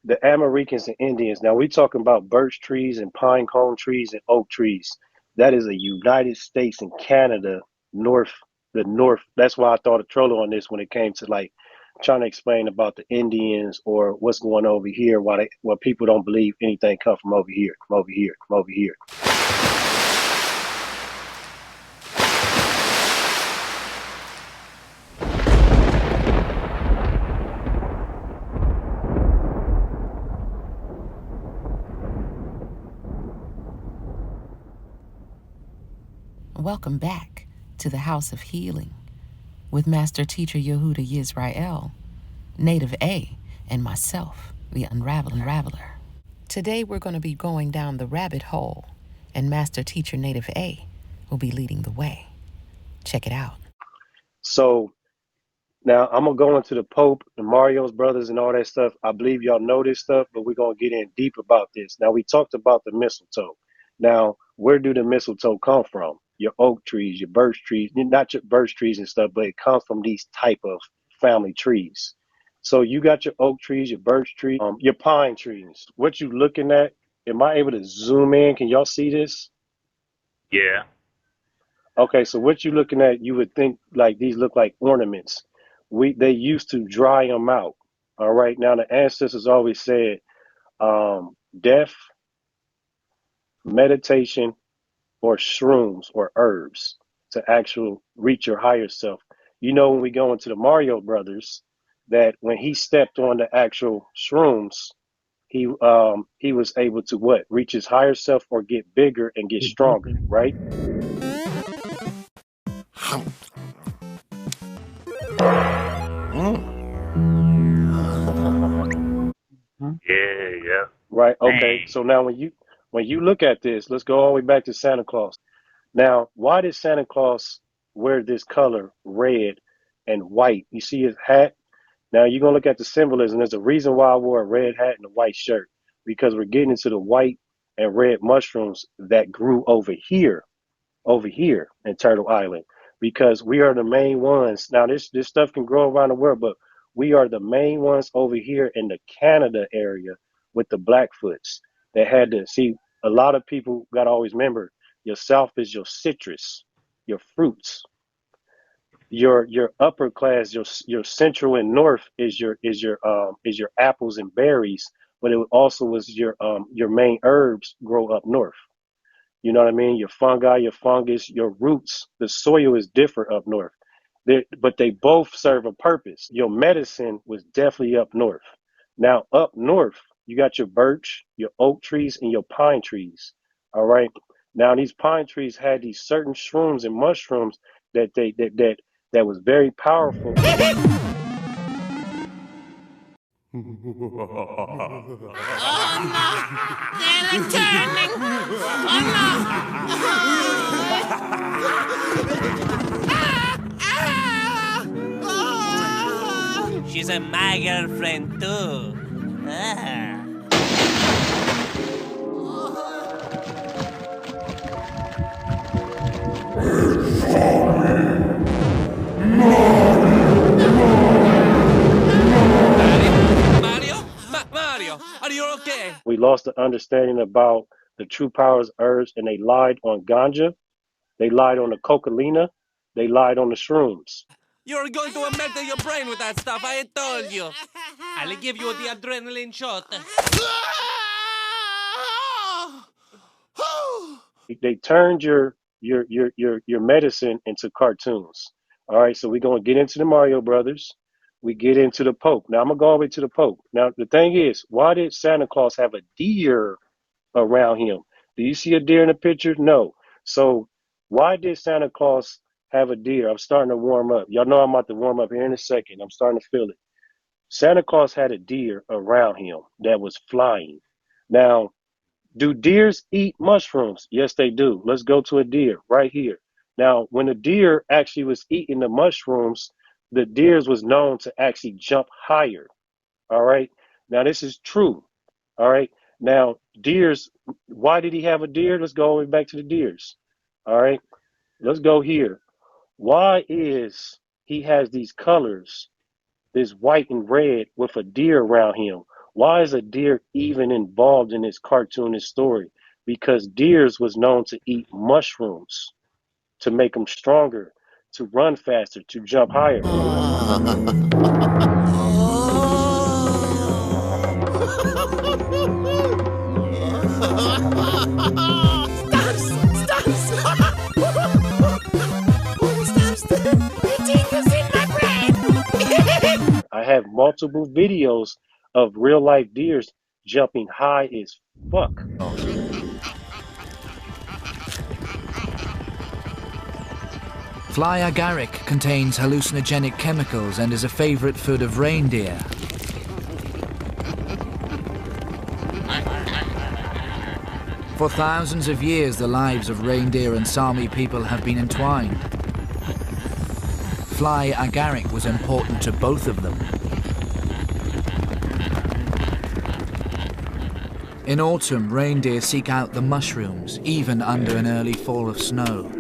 The Americans and Indians. Now we talking about birch trees and pine cone trees and oak trees. That is a United States and Canada north, the north. That's why I thought of Trollo on this when it came to like trying to explain about the Indians or what's going on over here. Why people don't believe anything come from over here, from over here, from over here. Welcome back to the House of Healing with Master Teacher Yehuda Yisrael, Native A, and myself, the Unraveler. Today we're going to be going down the rabbit hole, and Master Teacher Native A will be leading the way. Check it out. So now I'm gonna go into the Pope and Mario's brothers and all that stuff. I believe y'all know this stuff, but we're gonna get in deep about this. Now we talked about the mistletoe. Now, where do the mistletoe come from? Your oak trees, your birch trees, not your birch trees and stuff, but it comes from these type of family trees. So you got your oak trees, your birch tree, your pine trees. What you looking at? Am I able to zoom in? Can y'all see this? Yeah. Okay, so what you looking at, you would think like these look like ornaments. They used to dry them out. All right. Now the ancestors always said, death, meditation, or shrooms or herbs to actual reach your higher self. You know, when we go into the Mario Brothers, that when he stepped on the actual shrooms, he was able to what? Reach his higher self or get bigger and get stronger, right? Yeah. Right. Okay. So now when you look at this, let's go all the way back to Santa Claus. Now, why did Santa Claus wear this color, red and white? You see his hat? Now you're gonna look at the symbolism. There's a reason why I wore a red hat and a white shirt, because we're getting into the white and red mushrooms that grew over here in Turtle Island, because we are the main ones. Now this stuff can grow around the world, but we are the main ones over here in the Canada area with the Blackfoots that had to see. A lot of people got to always remember your south is your citrus, your fruits. Your upper class, your central and north is your apples and berries, but it also was your main herbs grow up north. You know what I mean? Your fungi, your fungus, your roots, the soil is different up north. But they both serve a purpose. Your medicine was definitely up north. Now, up north, you got your birch, your oak trees, and your pine trees. All right. Now, these pine trees had these certain shrooms and mushrooms that was very powerful. They're returning! She's my girlfriend too. Mario, are you okay? We lost the understanding about the true powers of herbs, and they lied on ganja, they lied on the cocaine, they lied on the shrooms. You're going to melt your brain with that stuff, I told you. I'll give you the adrenaline shot. They turned your medicine into cartoons. All right, so we're gonna get into the Mario Brothers. We get into the Pope. Now I'm gonna go all the way to the Pope. Now the thing is, why did Santa Claus have a deer around him? Do you see a deer in the picture? No. So why did Santa Claus have a deer? I'm starting to warm up. Y'all know I'm about to warm up here in a second. I'm starting to feel it. Santa Claus had a deer around him that was flying. Now, do deers eat mushrooms? Yes, they do. Let's go to a deer right here. Now, when a deer actually was eating the mushrooms, the deers was known to actually jump higher. All right. Now, this is true. All right. Now, deers, why did he have a deer? Let's go back to the deers. All right. Let's go here. Why is he has these colors, this white and red with a deer around him? Why is a deer even involved in this cartoonish story? Because deers was known to eat mushrooms to make them stronger, to run faster, to jump higher. I have multiple videos of real life deers jumping high as fuck. Fly agaric contains hallucinogenic chemicals and is a favorite food of reindeer. For thousands of years, the lives of reindeer and Sami people have been entwined. Fly agaric was important to both of them. In autumn, reindeer seek out the mushrooms, even under an early fall of snow.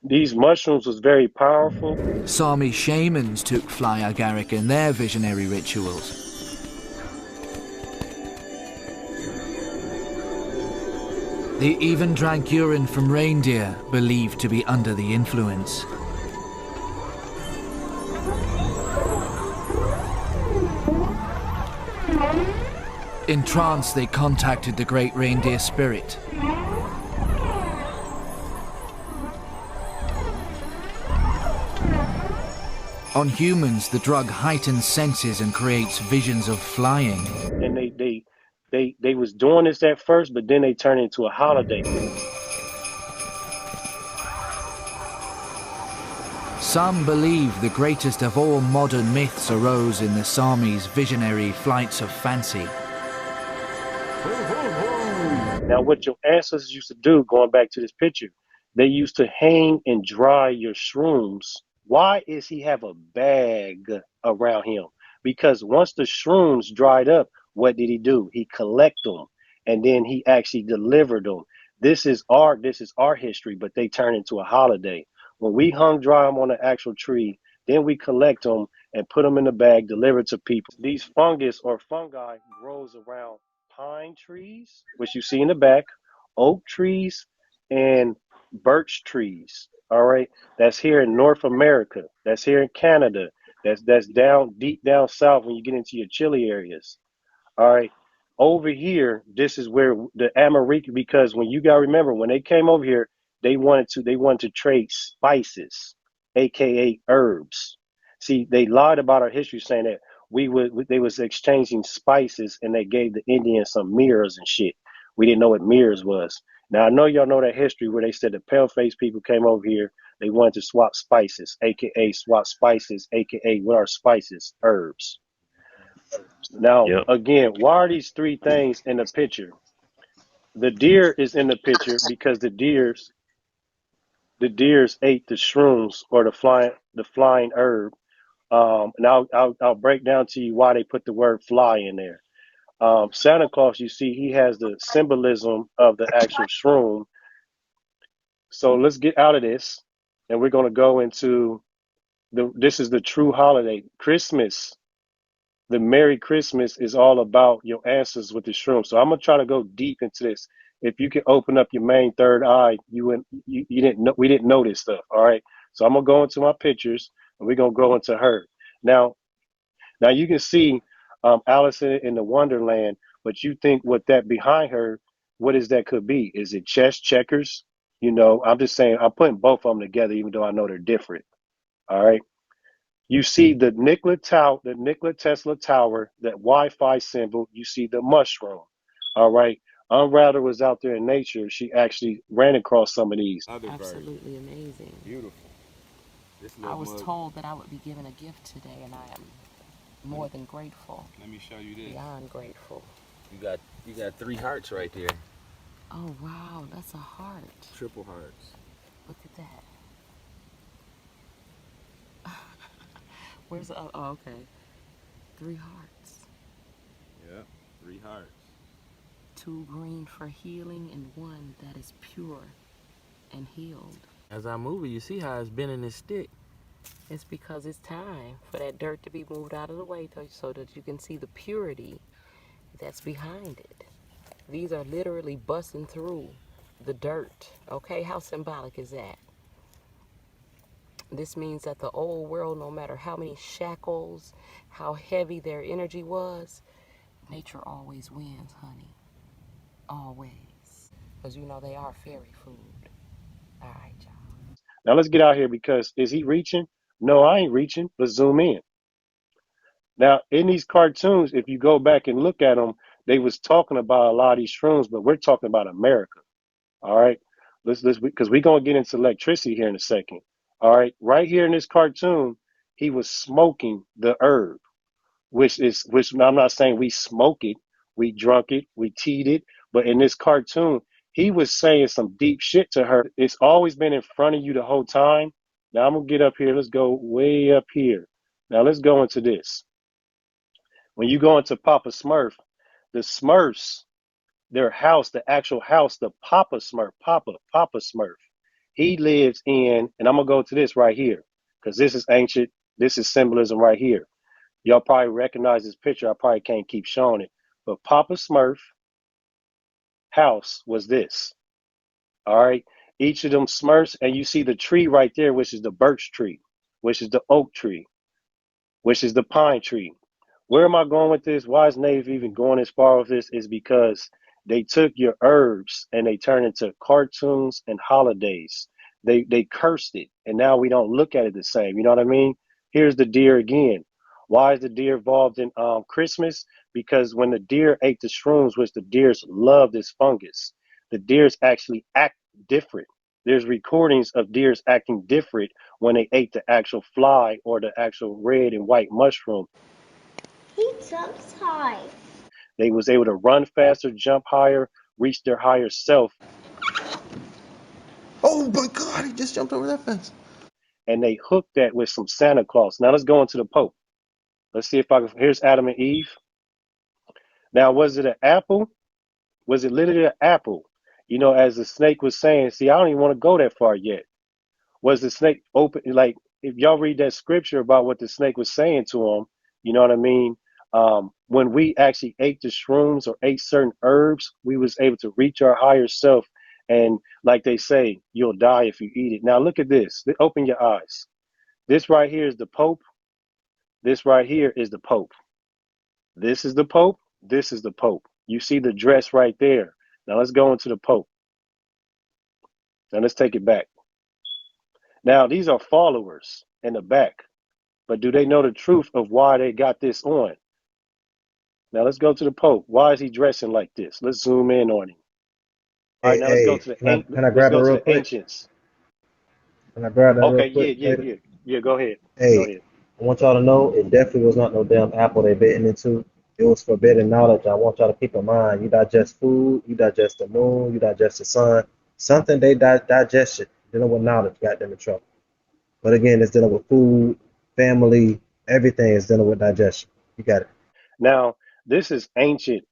These mushrooms was very powerful. Sami shamans took fly agaric in their visionary rituals. They even drank urine from reindeer, believed to be under the influence. In trance, they contacted the great reindeer spirit. On humans, the drug heightens senses and creates visions of flying. And they was doing this at first, but then they turned into a holiday. Some believe the greatest of all modern myths arose in the Sami's visionary flights of fancy. Now, what your ancestors used to do, going back to this picture, they used to hang and dry your shrooms. Why is he have a bag around him? Because once the shrooms dried up, what did he do? He collect them, and then he actually delivered them. This is our history, but they turn into a holiday. When we hung dry them on the actual tree, then we collect them and put them in a bag, deliver to people. These fungus or fungi grows around pine trees, which you see in the back, oak trees, and birch trees. All right, that's here in North America. That's here in Canada. That's down deep down south when you get into your chilly areas. All right, over here, this is where the America. Because when you gotta remember when they came over here, they wanted to trade spices, aka herbs. See, they lied about our history, saying that they was exchanging spices and they gave the Indians some mirrors and shit. We didn't know what mirrors was. Now I know y'all know that history where they said the pale face people came over here. They wanted to swap spices, aka swap spices, aka what are spices? Herbs. Now Yep. again, why are these three things in the picture? The deer is in the picture because the deers ate the shrooms or the flying herb. And I'll break down to you why they put the word fly in there. Santa Claus, you see, he has the symbolism of the actual shroom. So let's get out of this, and we're going to go into this is the true holiday, Christmas. The Merry Christmas is all about your answers with the shroom. So I'm gonna try to go deep into this. If you can open up your main third eye, you didn't know we didn't know this stuff. All right. So I'm gonna go into my pictures and we're gonna go into her. Now now you can see Alice in the Wonderland, but you think what that behind her, what is that could be? Is it chess checkers? I'm just saying I'm putting both of them together, even though I know they're different. All right. You see the Nikola Tesla Tower, that Wi-Fi symbol. You see the mushroom. All right. Unraveled was out there in nature. She actually ran across some of these. Absolutely amazing. Beautiful. I was told that I would be given a gift today, and I am more than grateful. Let me show you this. Beyond grateful. You got 3 hearts right there. Oh, wow, that's a heart. Triple hearts. Look at that. Where's the, oh, okay. 3 hearts. Yep, 3 hearts. 2 green for healing and 1 that is pure. and healed. As I move it, you see how it's bending its stick. It's because it's time for that dirt to be moved out of the way so that you can see the purity that's behind it. These are literally busting through the dirt. Okay, how symbolic is that? This means that the old world, no matter how many shackles, how heavy their energy was, nature always wins, honey. Always. Because you know they are fairy food. All right, y'all. Now let's get out here because is he reaching? No, I ain't reaching. Let's zoom in. Now, in these cartoons, if you go back and look at them, they was talking about a lot of these shrooms, but we're talking about America. All right. Let's because we're gonna get into electricity here in a second. All right. Right here in this cartoon, he was smoking the herb, which I'm not saying we smoke it, we drunk it, we teed it, but in this cartoon, he was saying some deep shit to her. It's always been in front of you the whole time. Now I'm gonna get up here. Let's go way up here. Now let's go into this. When you go into Papa Smurf, the Smurfs, their house, the actual house, the Papa Smurf, Papa Smurf, he lives in, and I'm gonna go to this right here, because this is ancient, this is symbolism right here. Y'all probably recognize this picture. I probably can't keep showing it. But Papa Smurf house was this. All right. Each of them Smurfs, and you see the tree right there, which is the birch tree, which is the oak tree, which is the pine tree. Where am I going with this? Why is Nave even going as far with this? Is because they took your herbs and they turned into cartoons and holidays. They cursed it, and now we don't look at it the same. You know what I mean? Here's the deer again. Why is the deer involved in Christmas? Because when the deer ate the shrooms, which the deers love this fungus, the deers actually act different. There's recordings of deers acting different when they ate the actual fly or the actual red and white mushroom. He jumps high. They was able to run faster, jump higher, reach their higher self, Oh my God, he just jumped over that fence. and they hooked that with some Santa Claus. Now let's go into the Pope. Let's see if I can. Here's Adam and Eve. Now, was it an apple? Was it literally an apple? You know, as the snake was saying, see, I don't even want to go that far yet. Was the snake open? Like, if y'all read that scripture about what the snake was saying to him, you know what I mean? When we actually ate the shrooms or ate certain herbs, we was able to reach our higher self. And like they say, you'll die if you eat it. Now look at this. Open your eyes. This right here is the Pope. This right here is the Pope. This is the Pope. This is the Pope. You see the dress right there. Now let's go into the Pope. Now let's take it back. Now these are followers in the back. But do they know the truth of why they got this on? Now let's go to the Pope. Why is he dressing like this? Let's zoom in on him. All right, Hey, now let's go hey, to can I let's grab it go to real the quick? ancients. Can I grab that real Okay, quick, later? yeah. Go ahead. Go Hey, ahead. I want y'all to know it definitely was not no damn apple they bitten into. It was forbidden knowledge. I want y'all to keep in mind. You digest food, you digest the moon, you digest the sun. Something they digest it. Dealing with knowledge got them in trouble. But again, it's dealing with food, family, everything is dealing with digestion. You got it. Now this is ancient.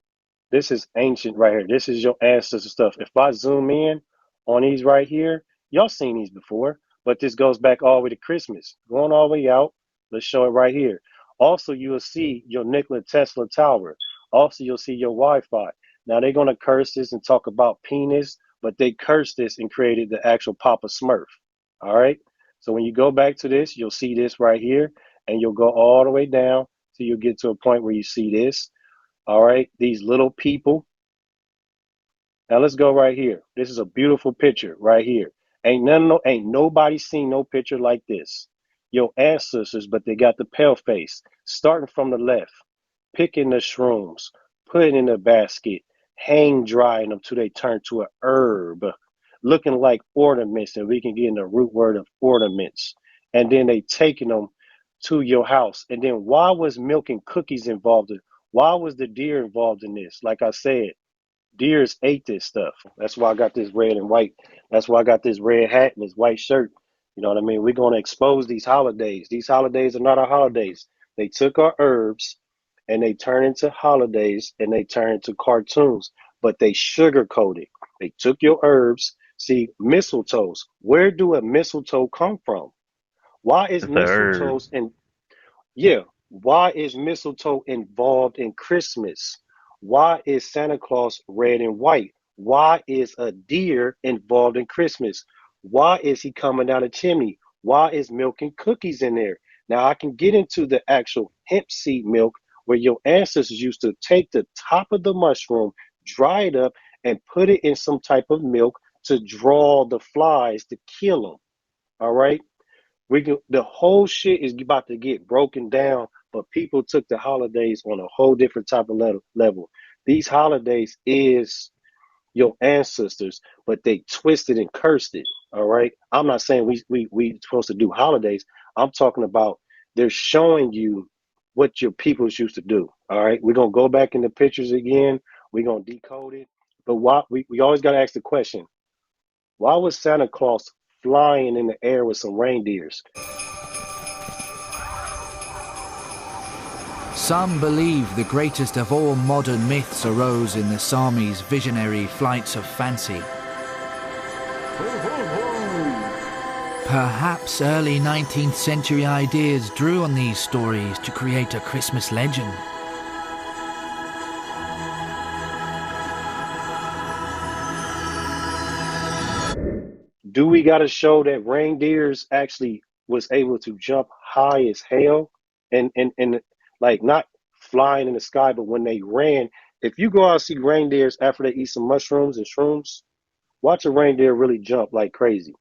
This is ancient right here. This is your ancestor stuff. If I zoom in on these right here, y'all seen these before, but this goes back all the way to Christmas. Going all the way out, let's show it right here. Also, you will see your Nikola Tesla tower. Also, you'll see your Wi-Fi. Now they're gonna curse this and talk about penis, but they cursed this and created the actual Papa Smurf. All right. So when you go back to this, you'll see this right here, and you'll go all the way down till you get to a point where you see this. All right, these little people. Now let's go right here. This is a beautiful picture right here. Ain't nobody seen no picture like this. Your ancestors, but they got the pale face. Starting from the left, picking the shrooms, putting in a basket, hang drying them till they turn to a herb, looking like ornaments, and we can get in the root word of ornaments. And then they taking them to your house. And then why was milk and cookies involved? Why was the deer involved in this? Like I said, deers ate this stuff. That's why I got this red and white. That's why I got this red hat and this white shirt. You know what I mean? We're going to expose these holidays. These holidays are not our holidays. They took our herbs and they turned into holidays and they turned into cartoons, but they sugarcoated. They took your herbs, See, mistletoes. Where do a mistletoe come from? Why is It's a herb. mistletoes in Yeah, why is mistletoe involved in Christmas? Why is Santa Claus red and white? Why is a deer involved in Christmas? Why is he coming down a chimney? Why is milk and cookies in there? Now I can get into the actual hemp seed milk where your ancestors used to take the top of the mushroom, dry it up, and put it in some type of milk to draw the flies to kill them. All right. The whole shit is about to get broken down, but people took the holidays on a whole different type of level. These holidays is your ancestors, but they twisted and cursed it. All right. I'm not saying we supposed to do holidays. I'm talking about they're showing you what your peoples used to do. All right. We're gonna go back in the pictures again. We're gonna decode it. But why we always gotta ask the question, why was Santa Claus flying in the air with some reindeers? Some believe the greatest of all modern myths arose in the Sami's visionary flights of fancy. Perhaps early 19th century ideas drew on these stories to create a Christmas legend. Do we got to show that reindeers actually was able to jump high as hell and like not flying in the sky, but when they ran, if you go out and see reindeers after they eat some mushrooms and shrooms, watch a reindeer really jump like crazy.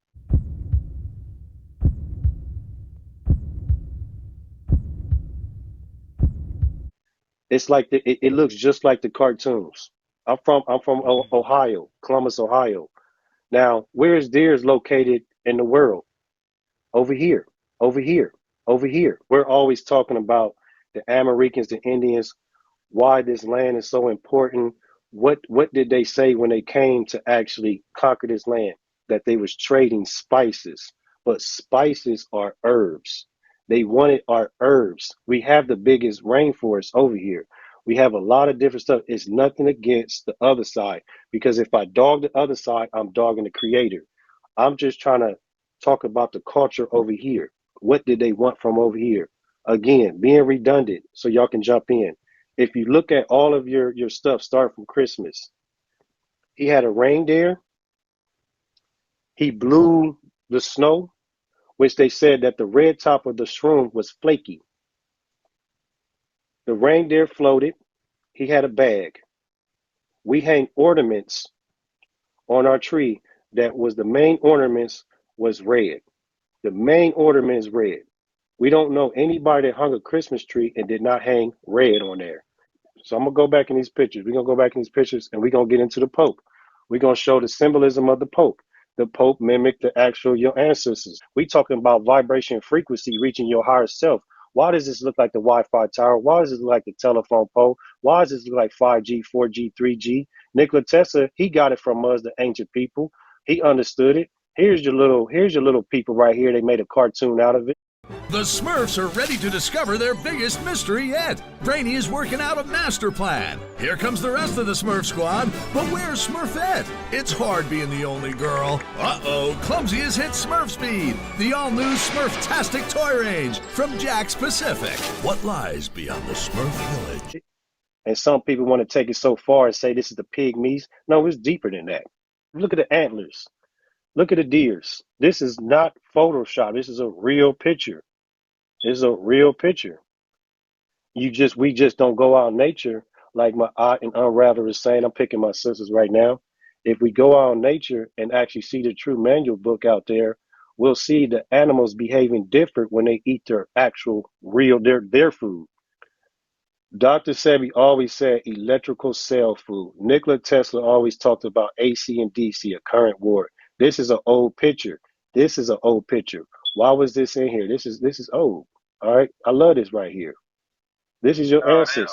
It's like it looks just like the cartoons. I'm from Ohio, Columbus, Ohio. Now, where is deers located in the world? Over here, over here, over here. We're always talking about the Americans, the Indians, why this land is so important. What did they say when they came to actually conquer this land? That they was trading spices, but spices are herbs. They wanted our herbs. We have the biggest rainforest over here. We have a lot of different stuff. It's nothing against the other side because if I dog the other side, I'm dogging the creator. I'm just trying to talk about the culture over here. What did they want from over here? Again, being redundant so y'all can jump in. If you look at all of your stuff, start from Christmas. He had a reindeer. He blew the snow, which they said that the red top of the shroom was flaky. The reindeer floated. He had a bag. We hang ornaments on our tree that was the main ornaments was red. The main ornament is red. We don't know anybody that hung a Christmas tree and did not hang red on there. So I'm gonna go back in these pictures. We're gonna go back in these pictures and we're gonna get into the Pope. We're gonna show the symbolism of the Pope. The Pope mimicked the actual your ancestors. We talking about vibration and frequency reaching your higher self. Why does this look like the Wi-Fi tower? Why does this look like the telephone pole? Why does this look like 5G, 4G, 3G? Nikola Tesla, he got it from us, the ancient people. He understood it. Here's your little people right here. They made a cartoon out of it. The Smurfs are ready to discover their biggest mystery yet. Brainy is working out a master plan. Here comes the rest of the Smurf squad, but where's Smurfette? It's hard being the only girl. Uh-oh, Clumsy has hit Smurf speed. The all-new Smurf-tastic toy range from Jack's Pacific. What lies beyond the Smurf village? And some people want to take it so far and say this is the pygmies. No, it's deeper than that. Look at the antlers. Look at the deers. This is not Photoshop. This is a real picture. This is a real picture. We just don't go out in nature like my aunt and unraveler is saying. I'm picking my sisters right now. If we go out in nature and actually see the true manual book out there, we'll see the animals behaving different when they eat their actual real their food. Dr. Sebi always said electrical cell food. Nikola Tesla always talked about AC and DC, a current ward. This is an old picture. This is an old picture. Why was this in here? This is old. All right. I love this right here. This is your ancestors.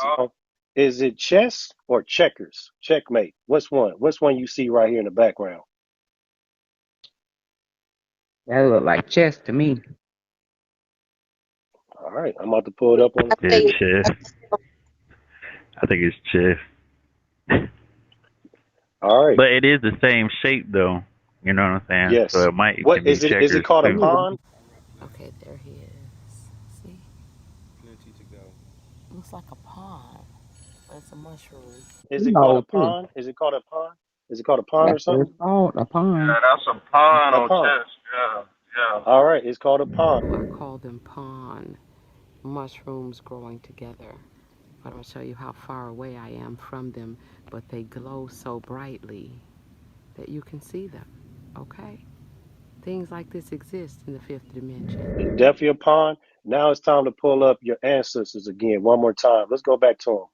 Is it chess or checkers? Checkmate. What's one? What's one you see right here in the background? That look like chess to me. All right. I'm about to pull it up on Yeah, chess. I think it's chess. All right. But it is the same shape though. You know what I'm saying? So Yes. it What can be is it? Is it checkers called a too. pond? Okay, there he is. See? Plenty to go. Looks like a pond. But it's a mushroom. Is it called a No, too. pond? Is it called a pond? Is it called a pond or That's what it's something? called, a pond. Yeah, that's a pond A on pond. chest. Yeah, yeah. All right, it's called a pond. I call them pond mushrooms growing together. But I'm going to show you how far away I am from them, but they glow so brightly that you can see them, okay? Things like this exist in the fifth dimension. It's definitely a pond. Now it's time to pull up your ancestors again one more time. Let's go back to them.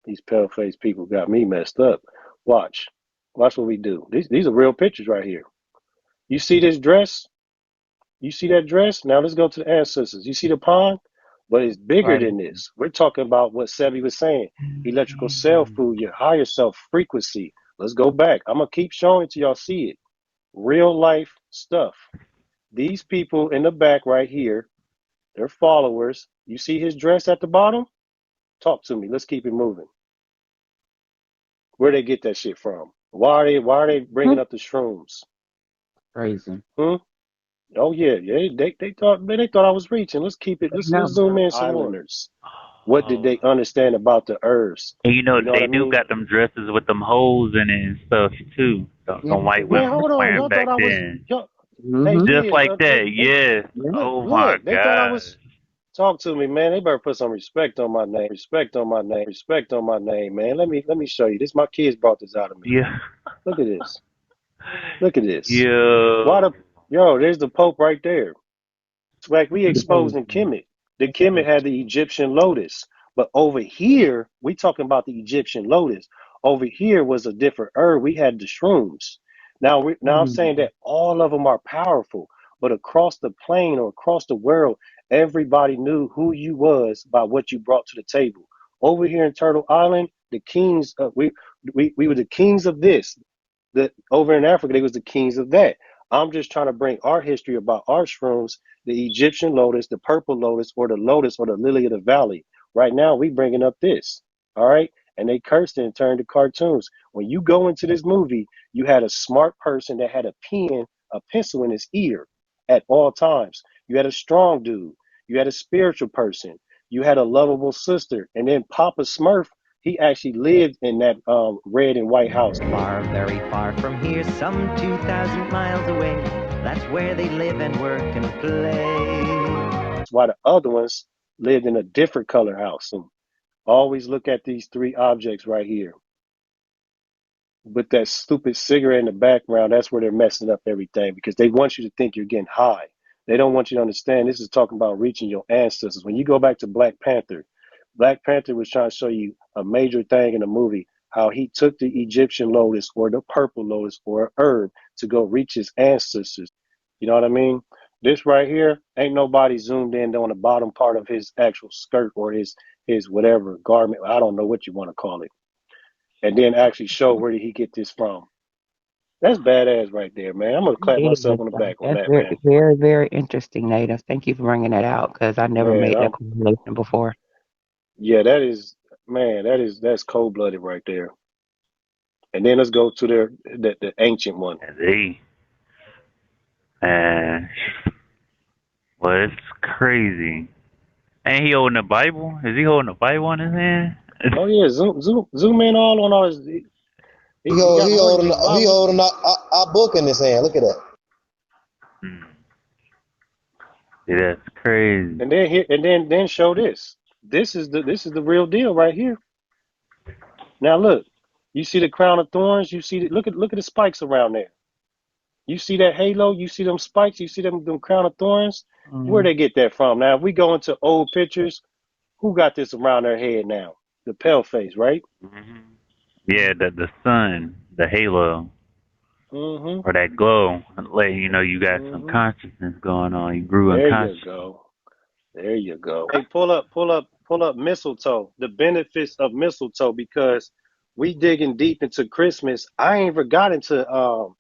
These pale-faced people got me messed up. Watch. Watch what we do. These are real pictures right here. You see this dress? You see that dress? Now let's go to the ancestors. You see the pond? But it's bigger Right. than this. We're talking about what Sebi was saying. Electrical cell food, your higher self frequency. Let's go back. I'm going to keep showing it till y'all see it. Real life stuff. These people in the back right here, they're followers. You see his dress at the bottom? Talk to me. Let's keep it moving. Where they get that shit from? Why are they bringing up the shrooms? Crazy. Oh yeah, they thought I was reaching. Let's keep it. Let's No. zoom in some more. Islanders. What did they understand about the herbs? And you know What they I do mean? got them dresses with them holes in it and stuff too. Yeah, Some white Man, women was hold on. wearing Y'all thought back I was then. They Mm-hmm. Just did. like that, yes. Yeah. Oh my Look. They thought I god. was. Talk to me, man. They better put some respect on my name. Respect on my name. Respect on my name, man. Let me show you. This my kids brought this out of me. Yeah. Look at this. Look at this. Why Yo. there's the Pope right there. It's like we exposing Kemet. The Kemet had the Egyptian lotus, but over here we talking about the Egyptian lotus. Over here was a different herb. We had the shrooms. Now I'm saying that all of them are powerful, but across the plane or across the world, everybody knew who you was by what you brought to the table. Over here in Turtle Island, the kings we were the kings of this. Over in Africa, they was the kings of that. I'm just trying to bring our history about our shrooms, the Egyptian lotus, the purple lotus, or the lily of the valley. Right now, we bringing up this, all right? And they cursed it and turned to cartoons. When you go into this movie, you had a smart person that had a pencil in his ear at all times. You had a strong dude. You had a spiritual person. You had a lovable sister. And then Papa Smurf, he actually lived in that red and white house. Far, very far from here, some 2,000 miles away. That's where they live and work and play. That's why the other ones lived in a different color house. And always look at these three objects right here. With that stupid cigarette in the background, that's where they're messing up everything because they want you to think you're getting high. They don't want you to understand this is talking about reaching your ancestors. When you go back to Black Panther was trying to show you a major thing in the movie, how he took the Egyptian lotus or the purple lotus or herb to go reach his ancestors. You know what I mean? This right here, ain't nobody zoomed in on the bottom part of his actual skirt or his whatever garment. I don't know what you want to call it. And then actually show where did he get this from. That's badass right there, man. I'm going to clap myself on the back on That's that, man. very, very, very interesting, Native. Thank you for bringing that out because I never Man, made that correlation before. yeah, that's cold-blooded right there. And then let's go to the ancient one. Well, it's crazy. Ain't he holding a Bible? Is he holding a Bible in his hand? Oh yeah, zoom in all on all his. He holding our book in his hand. Look at that. Yeah, that's crazy. And then show this. This is the real deal right here. Now look, you see the crown of thorns. You see look at the spikes around there. You see that halo. You see them spikes. You see them crown of thorns. Where they get that from? Now if we go into old pictures, who got this around their head now? The pale face, right? Yeah, the sun, the halo, Mm-hmm. or that glow, let you know you got some consciousness going on. You grew unconscious. There you go. Hey, pull up mistletoe. The benefits of mistletoe because we digging deep into Christmas. I ain't even got into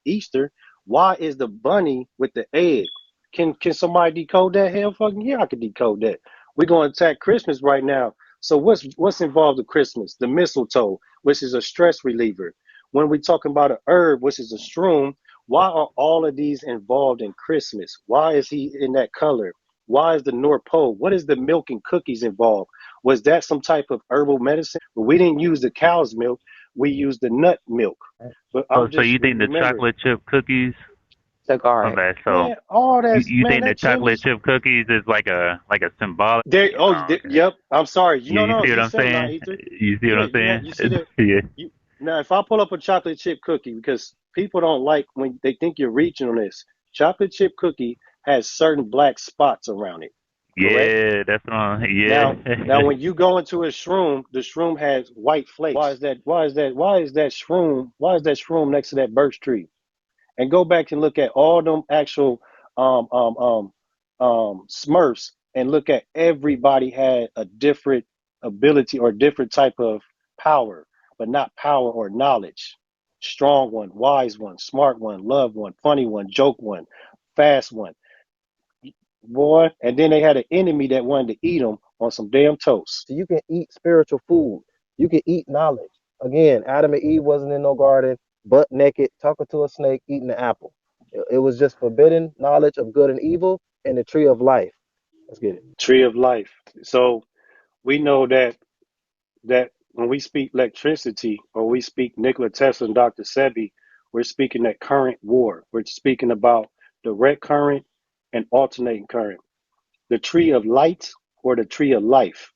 Easter. Why is the bunny with the egg? Can somebody decode that? Hell fucking yeah, I can decode that. We're gonna attack Christmas right now. So what's involved with Christmas? The mistletoe, which is a stress reliever. When we're talking about a herb, which is a shroom, why are all of these involved in Christmas? Why is he in that color? Why is the North Pole? What is the milk and cookies involved? Was that some type of herbal medicine? But we didn't use the cow's milk. We used the nut milk. But Oh, I'm so just you think the remember, chocolate chip cookies? My Cigar. bad. So man, all that's you man think the that chocolate changes. chip cookies is like a symbolic? There. Oh, Oh, okay. yep. I'm sorry. You know, You no. see what You I'm said it now, saying? Ether. You see what Yeah. I'm saying? You see that? Yeah. You now, if I pull up a chocolate chip cookie, because people don't like when they think you're reaching on this. Chocolate chip cookie has certain black spots around it. Correct. Yeah, that's what I'm. Now, Yeah. when you go into a shroom, the shroom has white flakes. Why is that? Why is that? Why is that shroom? Why is that shroom next to that birch tree? And go back and look at all them actual um, um, um, Smurfs and look at everybody had a different ability or different type of power, but not power or knowledge. Strong one, wise one, smart one, love one, funny one, joke one, fast one, boy. And then they had an enemy that wanted to eat them on some damn toast. So you can eat spiritual food. You can eat knowledge. Again, Adam and Eve wasn't in no garden, butt naked, talking to a snake, eating an apple. It was just forbidden knowledge of good and evil and the tree of life. Let's get it. Tree of life. So we know that when we speak electricity or we speak Nikola Tesla and Dr. Sebi, we're speaking that current war. We're speaking about direct current and alternating current. The tree of light or the tree of life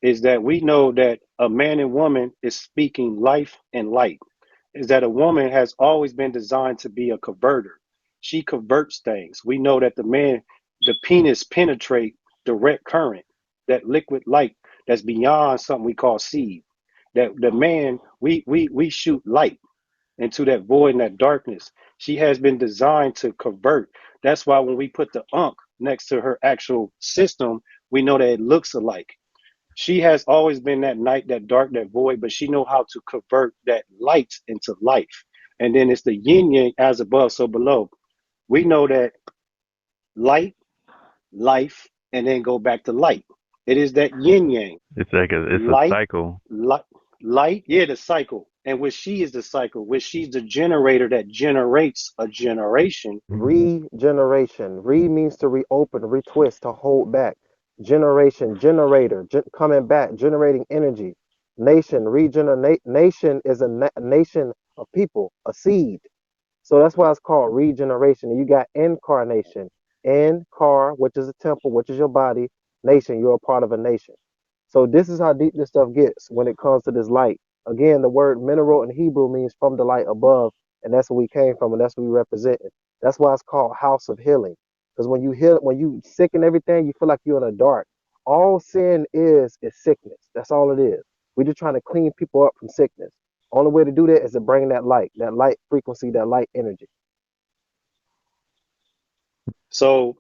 is that we know that a man and woman is speaking life and light. Is that a woman has always been designed to be a converter. She converts things. We know that the penis penetrate direct current, that liquid light that's beyond something we call seed. That the man, we shoot light into that void and that darkness. She has been designed to convert. That's why when we put the unk next to her actual system, we know that it looks alike. She has always been that night, that dark, that void, but she know how to convert that light into life. And then it's the yin yang, as above, so below. We know that light, life, and then go back to light. It is that yin yang. It's a Light, cycle. light, light, yeah, the cycle. And which she is the cycle, which she's the generator that generates a generation. Regeneration. Re means to reopen, retwist, to hold back. Generation, generator, coming back, generating energy. Nation, regenerate. Nation is a nation of people, a seed. So that's why it's called regeneration. And you got incarnation, car, which is a temple, which is your body. Nation, you're a part of a nation. So this is how deep this stuff gets when it comes to this light. Again, the word mineral in Hebrew means from the light above, and that's where we came from, and that's what we represent. That's why it's called house of healing. Because when you heal, when you sick and everything, you feel like you're in the dark. All sin is sickness. That's all it is. We're just trying to clean people up from sickness. Only way to do that is to bring that light frequency, that light energy. So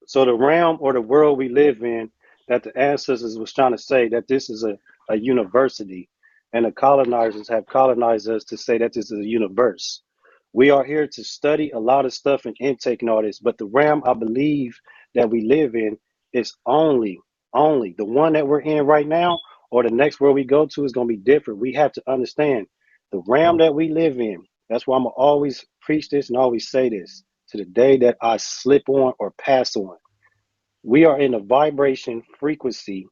so the realm or the world we live in, that the ancestors was trying to say that this is a university, and the colonizers have colonized us to say that this is a universe. We are here to study a lot of stuff and intake and all this, but the realm I believe that we live in is only the one that we're in right now, or the next world we go to is going to be different. We have to understand the realm that we live in. That's why I'm gonna always preach this and always say this to the day that I slip on or pass on. We are in a vibration frequency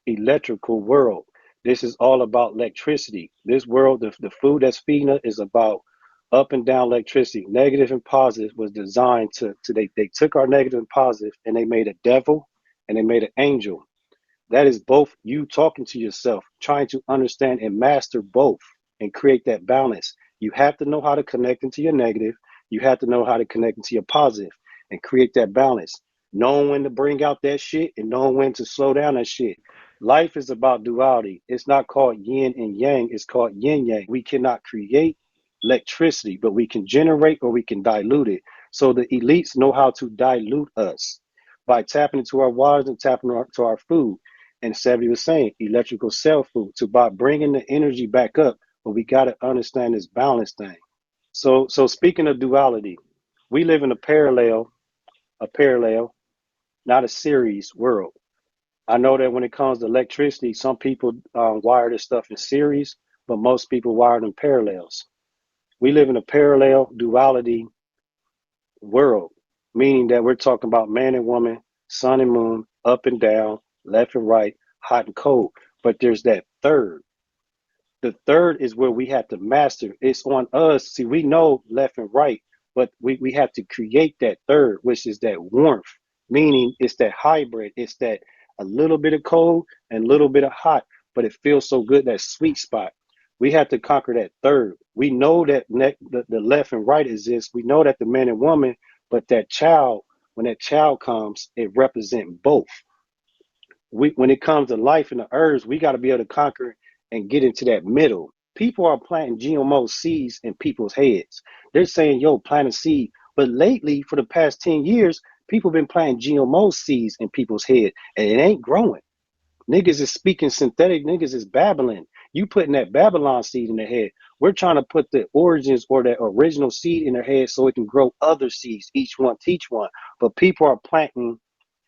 electrical world. This is all about electricity. This world, the food that's feeding us is about up and down electricity. Negative and positive was designed to they took our negative and positive and they made a devil and they made an angel. That is both you talking to yourself, trying to understand and master both and create that balance. You have to know how to connect into your negative. You have to know how to connect into your positive and create that balance. Knowing when to bring out that shit and knowing when to slow down that shit. Life is about duality. It's not called yin and yang, it's called yin yang. We cannot create electricity, but we can generate or we can dilute it. So the elites know how to dilute us by tapping into our waters and tapping into our food. And Sevi was saying electrical cell food to by bringing the energy back up, but we got to understand this balance thing. So speaking of duality, we live in a parallel, not a series world. I know that when it comes to electricity, some people wire this stuff in series, but most people wire them parallels. We live in a parallel duality world, meaning that we're talking about man and woman, sun and moon, up and down, left and right, hot and cold. But there's that third. The third is where we have to master. It's on us. See, we know left and right, but we have to create that third, which is that warmth, meaning it's that hybrid. It's that a little bit of cold and a little bit of hot, but it feels so good, that sweet spot. We have to conquer that third. We know that the left and right exists. We know that the man and woman, but that child, when that child comes, it represents both. When it comes to life and the herbs, we got to be able to conquer and get into that middle. People are planting GMO seeds in people's heads. They're saying, yo, plant a seed. But lately, for the past 10 years, people have been planting GMO seeds in people's head, and it ain't growing. Niggas is speaking synthetic, niggas is babbling. You putting that Babylon seed in their head. We're trying to put the origins or the original seed in their head so it can grow other seeds, each one teach one. But people are planting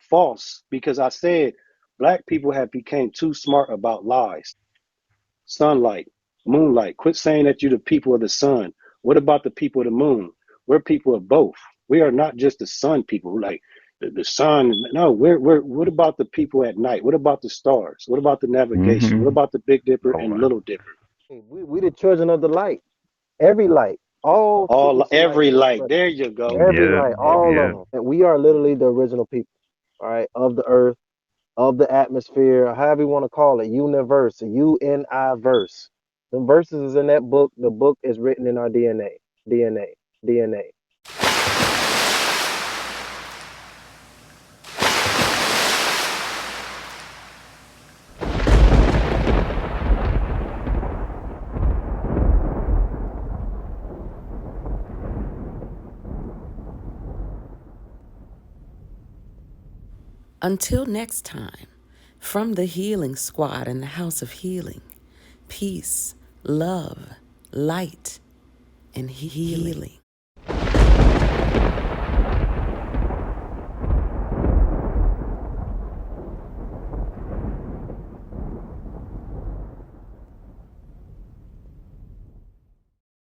false, because I said black people have become too smart about lies. Sunlight, moonlight. Quit saying that you're the people of the sun. What about the people of the moon? We're people of both. We are not just the sun people. Like the sun. No, we're. What about the people at night? What about the stars? What about the navigation? What about the Big Dipper and Little Dipper? We the children of the light. Every light, all All frequency lights every are light. expressed. There you go. Every light, all of them. And we are literally the original people, all right, of the earth, of the atmosphere, however you want to call it, universe, UNI verse. The verses is in that book. The book is written in our DNA, DNA, DNA. Until next time, from the Healing Squad in the House of Healing, peace, love, light, and healing.